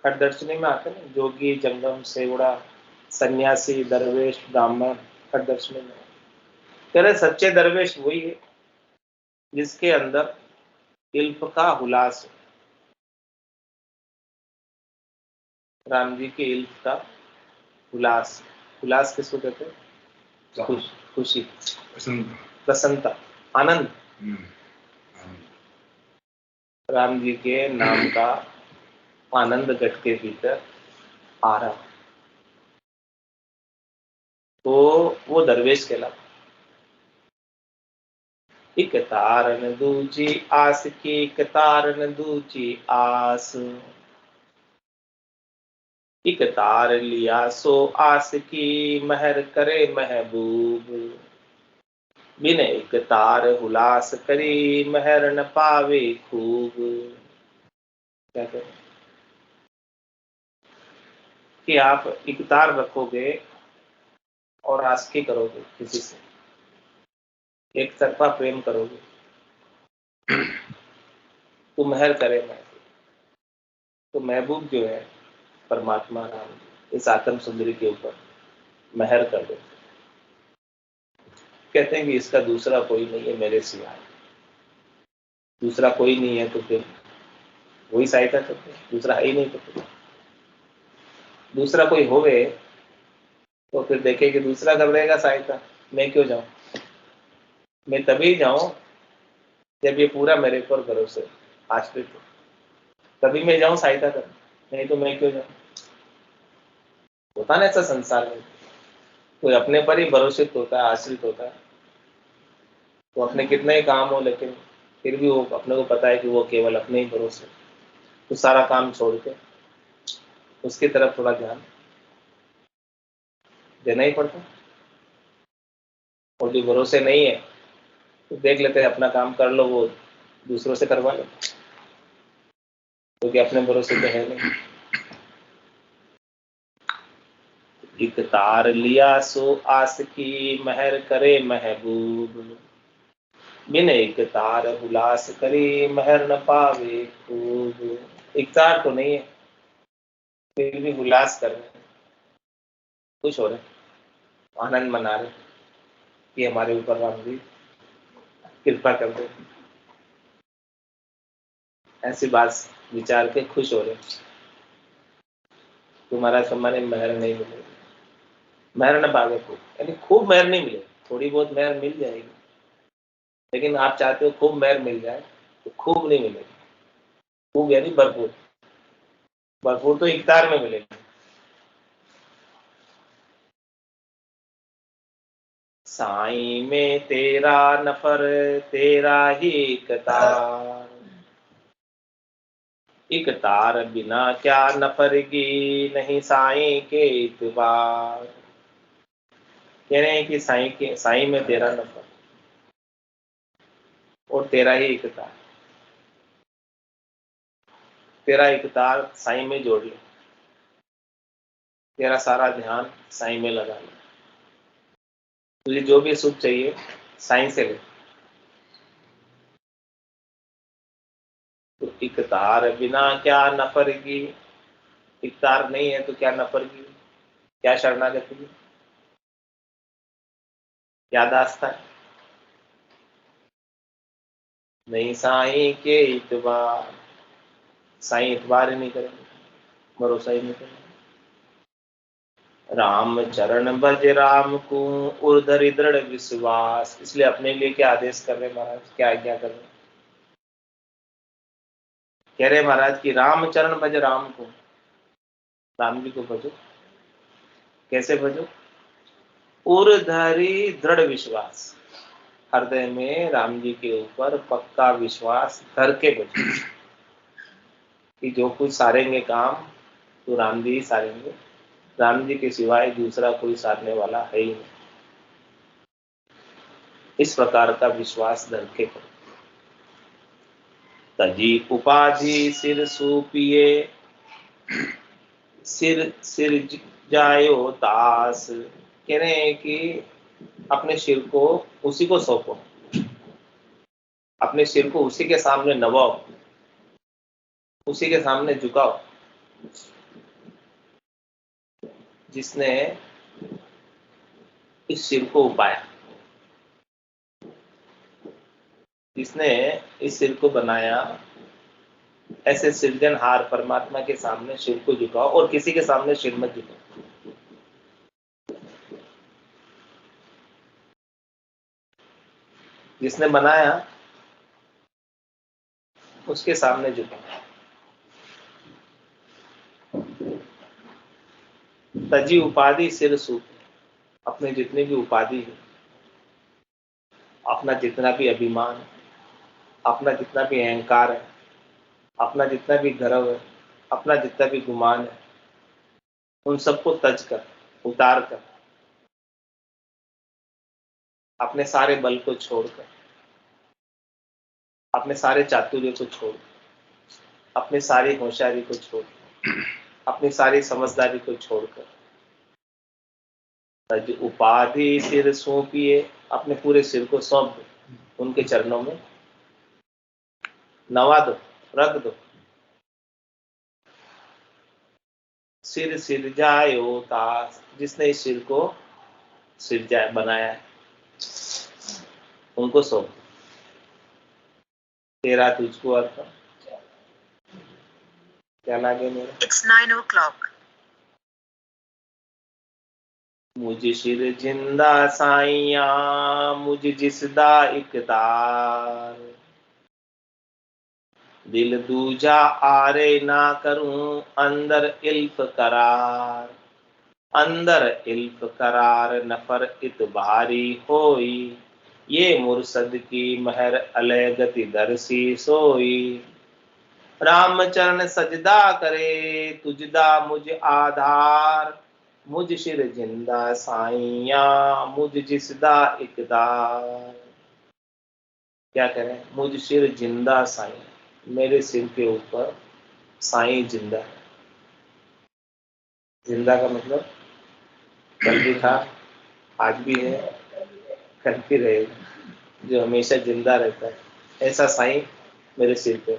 खट दर्शनी में आते हैं, जोगी जंगम सेवड़ा सन्यासी दरवेश ब्राह्मण खट दर्शनी में। कह रहे सच्चे दरवेश वही है जिसके अंदर इल्फ का हुलास है। राम जी के इल्फ का हुलास, हुलास किसको कहते हैं? खुशी, प्रसन्नता, आनंद। राम जी के नाम का आनंद घट के भीतर आ रहा तो वो दरवेश कहलाता। एक तार न दूजी आस की, एक तार न दूजी आस। एक तार लिया सो आस की, महर करे महबूब। बिन एक तार हुलास करी, महर न पावे खूब। क्या करें कि आप एक तार रखोगे और आस्की करोगे किसी से, एक तरफा प्रेम करोगे तो महर करे महबूब। तो महबूब जो है परमात्मा राम इस आत्म सुंदरी के ऊपर महर कर दो। कहते हैं कि इसका दूसरा कोई नहीं है मेरे सिवाय। दूसरा कोई नहीं है तो फिर वही सहायता करते, दूसरा है ही नहीं तो फिर दूसरा कोई होवे तो फिर देखे कि दूसरा कर देगा सहायता, मैं क्यों जाऊं? मैं तभी जाऊं जब ये पूरा मेरे पर भरोसे आश्रित हो, तभी मैं जाऊं सहायता कर, नहीं तो मैं क्यों जाऊं? होता ना ऐसा संसार में, कोई अपने पर ही भरोसित होता है, आश्रित होता है तो अपने कितने ही काम हो, लेकिन फिर भी वो अपने को पता है कि वो केवल अपने ही भरोसे, तो सारा काम छोड़ के उसकी तरफ थोड़ा ध्यान देना ही पड़ता। और जो भरोसे नहीं है तो देख लेते हैं अपना काम कर लो, वो दूसरों से करवा लो, क्योंकि अपने भरोसे तो है नहीं। एक तार लिया सो आस की, महर करे महबूब, बिन एक तार हुलास करे, महर न पावे खूब। एक तार तो नहीं है, फिर भी हुलास कर रहे, खुश हो रहे, आनंद मना रहे कि हमारे ऊपर राम जी कृपा कर दे, ऐसी बात विचार के खुश हो रहे। तुम्हारा सम्मान महर नहीं मिलेगी, महर न पावे खूब, यानी खूब महर नहीं मिलेगी, थोड़ी बहुत महर मिल जाएगी, लेकिन आप चाहते हो खूब महर मिल जाए तो खूब नहीं मिलेगी। खूब यानी भरपूर, भरपूर तो इकतार में मिलेगी। साईं में तेरा नफर, तेरा ही इकतार, इकतार बिना क्या नफरगी, नहीं साईं के इतबार। कह रहे हैं कि साईं में तेरा नफर और तेरा ही इकतार, तेरा इकतार साईं में जोड़ ले, तेरा सारा ध्यान साईं में लगा ले, तुझे जो भी सुख चाहिए साईं से ले। तो इकतार बिना क्या नफरगी, इकतार नहीं है तो क्या नफरगी, क्या शरणागति, क्या दास्ता है। नहीं साईं के इतबार, साईं इतबार ही नहीं करेंगे, भरोसा ही नहीं करेंगे। राम चरण भज राम को, उर्धरि दृढ़ विश्वास। इसलिए अपने लिए क्या आदेश कर रहे महाराज, क्या आज्ञा कर रहे, कह रहे महाराज कि राम चरण भज राम को, राम जी को भजो। कैसे भजो, उर्धरि दृढ़ विश्वास, हृदय में राम जी के ऊपर पक्का विश्वास धर के भजो, कि जो कुछ सारेंगे काम तो राम जी ही सारेंगे, राम जी के सिवाय दूसरा कोई साधने वाला है ही नहीं। इस प्रकार का विश्वास धर के करो। तजी उपाधि सिर सूपिए, सिर जायो दास। कह रहे हैं कि अपने सिर को उसी को सौंपो, अपने सिर को उसी के सामने नवाओ, उसी के सामने झुकाओ, जिसने इस सिर को उपाया, जिसने इस सिर को बनाया। ऐसे सृजनहार परमात्मा के सामने सिर को झुकाओ, और किसी के सामने सिर मत झुकाओ। जिसने बनाया उसके सामने झुकाओ। तजी उपाधि सिर सूप, अपने जितने भी उपाधि है, अपना जितना भी अभिमान, अपना जितना भी अहंकार है, अपना जितना भी गर्व है, अपना जितना भी गुमान है, उन सबको तज कर, उतार कर, अपने सारे बल को छोड़कर, अपने सारे चातुर्य को छोड़, अपनी सारी होशियारी को छोड़, अपनी सारी समझदारी को छोड़कर तज उपाधि सिर सौंपिए, अपने पूरे सिर को सौंप दो, उनके चरणों में नवा दो, रख दो। सिर सिर जायो तास, जिसने इस सिर को सिरजाए बनाया है, उनको सौंप। तेरा तुझको अर्थ, क्या लगे मेरा। It's 9 o'clock. मुझ सिर जिंदा साइया, मुझ जिसदा इकतार, दिल दूजा आरे ना करूं, अंदर इल्फ करार। अंदर इल्फ करार नफर इतबारी होई, ये मुर्सद की महर अलय गति दरसी सोई। राम चरण सजदा करे तुझदा मुझ आधार। मुझ शिर जिंदा साइया मुझ जिसदा इकदार। क्या करें, मुझ शिर जिंदा साईं, मेरे सिर के ऊपर साईं जिंदा है। जिंदा का मतलब कल भी था, आज भी है, कल भी रहेगा, जो हमेशा जिंदा रहता है, ऐसा साईं मेरे सिर पे।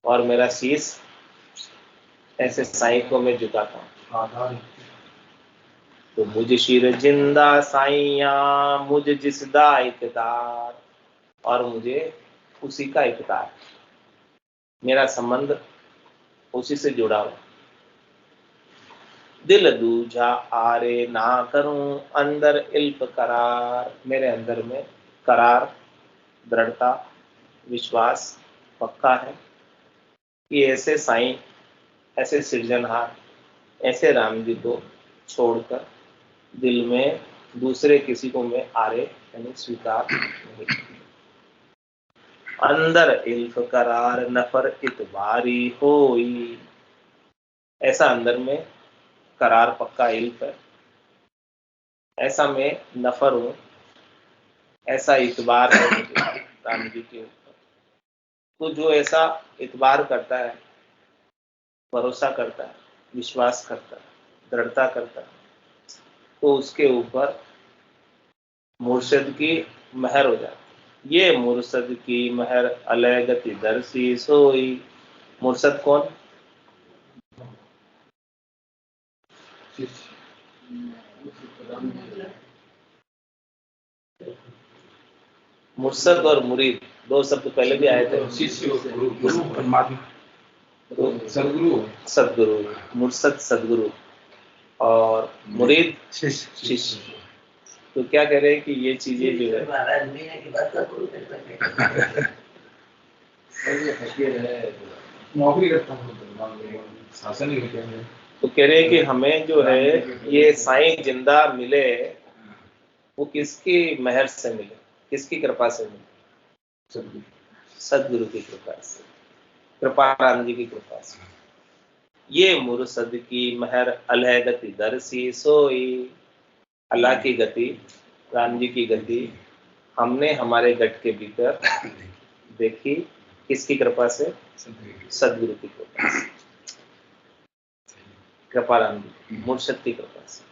और मेरा शीश ऐसे साईं को मैं झुकाता हूँ। तो मुझ शिर जिंदा साईया मुझ जिसदा इकदार, और मुझे उसी का इकदार, मेरा संबंध उसी से जुड़ा हुआ। दिल दूजा आरे ना करूं अंदर इल्फ करार, मेरे अंदर में करार, दृढ़ता, विश्वास पक्का है कि ऐसे साईं, ऐसे सृजनहार, ऐसे राम जी को छोड़कर दिल में दूसरे किसी को मैं आरे यानी स्वीकार नहीं। अंदर इल्फ करार नफर इतबारी होई, ऐसा अंदर में करार पक्का इल्फ है, ऐसा मैं नफर हूं, ऐसा इतबार है मुझे राम जी के ऊपर। तो जो ऐसा इतबार करता है, भरोसा करता है, विश्वास करता है, दृढ़ता करता है, तो उसके ऊपर मुर्शद की महर हो जाती। ये मुर्शद की महर अलय गति दरसी सोई। मुर्शद कौन? मुर्शद और मुरीद दो शब्द पहले भी आए थे। शिष्य और गुरु परमात्मा, सदगुरु। सदगुरु, मुर्शद सदगुरु और मुरीद शिष्य। शिष्य। तो क्या कह रहे हैं कि ये चीजें जो है, महाराज मीना की बात सब गुरु कर सकते नौकरी करता हूँ, शासन ही करते हैं। तो कह रहे हैं कि हमें जो है ये साईं जिंदा मिले, वो किसकी महर से मिले, किसकी कृपा से मिले? सदगुरु की कृपा से, कृपाराम जी की कृपा से। ये मुर्शद की महर अलह गति दरसी सोई। अल्लाह की गति, राम जी की गति हमने हमारे गट के भीतर देखी, किसकी कृपा से? सदगुरु की कृपा से, कृपाराम जी, मुर्शद की कृपा से।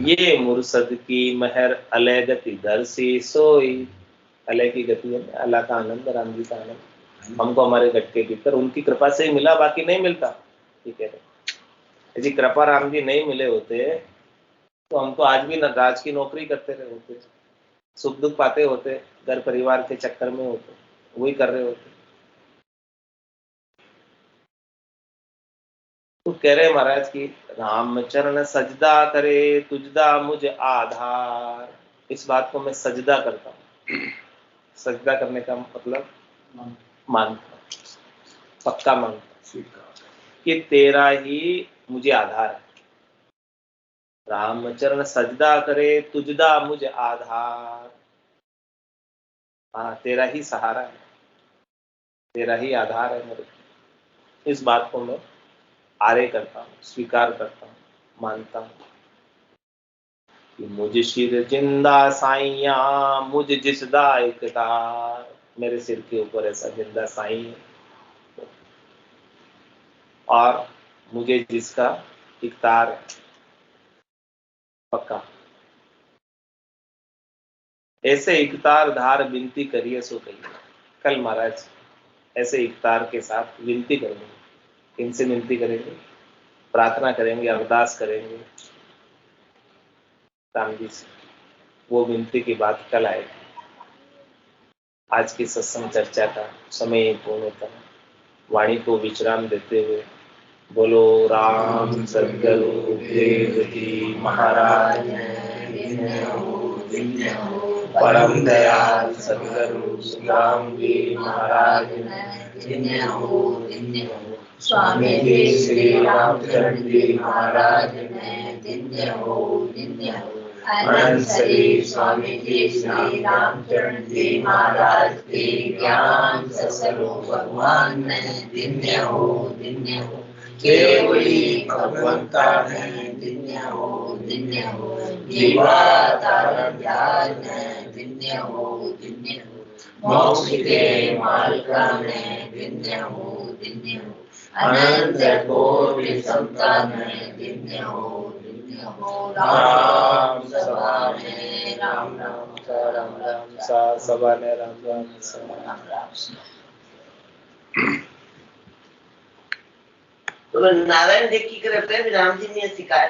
ये मुर्शद की महर अलय गति दरसी सोई। अलय की गति है अल्लाह का आनंद, राम जी का आनंद हमको हमारे गट के भीतर उनकी कृपा से ही मिला, बाकी नहीं मिलता। ठीक है, यदि कृपा राम जी नहीं मिले होते तो हम तो आज भी नटराज की नौकरी करते रहे होते, सुख दुख पाते होते, घर परिवार के चक्कर में होते, वही कर रहे होते। तो कह रहे महाराज की राम चरण सजदा करे तुझदा मुझ आधार। इस बात को मैं सजदा करता हूँ। सजदा करने का मतलब मानता, पक्का मानता कि तेरा ही मुझे आधार है। राम चरण सजदा करे तुझदा मुझ आधार। हाँ, तेरा ही सहारा है, तेरा ही आधार है मेरे। इस बात को मैं आरे करता हूँ, स्वीकार करता हूँ, मानता हूँ कि मुझ शिर जिंदा साइया मुझ जिसदा इकतार। मेरे सिर के ऊपर ऐसा जिंदा साईं है और मुझे जिसका इकतार है पक्का। ऐसे इकतार धार विनती करिए सो कहिए। कल महाराज ऐसे इकतार के साथ विनती करेंगे। इनसे विनती करेंगे, प्रार्थना करेंगे, अरदास करेंगे राम जी से। वो विनती की बात कल आएगी। आज की सत्संग चर्चा का समय पूर्ण होता है। वाणी को विश्राम देते हुए बोलो राम सद्गुरु देव जी महाराज, परम दयाल सद्गुरु राम जी महाराज। स्वामी जी श्री रामचरण जी महाराज ने धन्य हो धन्य हो। अनंत श्री स्वामी जी श्री रामचरण जी महाराज के ज्ञान स्वरूप भगवान ने धन्य हो धन्य हो। केवली भगवंता ने धन्य हो धन्य हो। जीवावतार ध्यान ने धन्य हो धन्य हो। मोक्ष के मालिका ने धन्य हो धन्य हो। अनंत कोटि संतान ने धन्य हो धन्य हो। राम सभा में राम राम सा राम राम सा सभा ने राम राम सा राम राम सा। तो नारायण जी की कृपा में राम जी ने सिखाया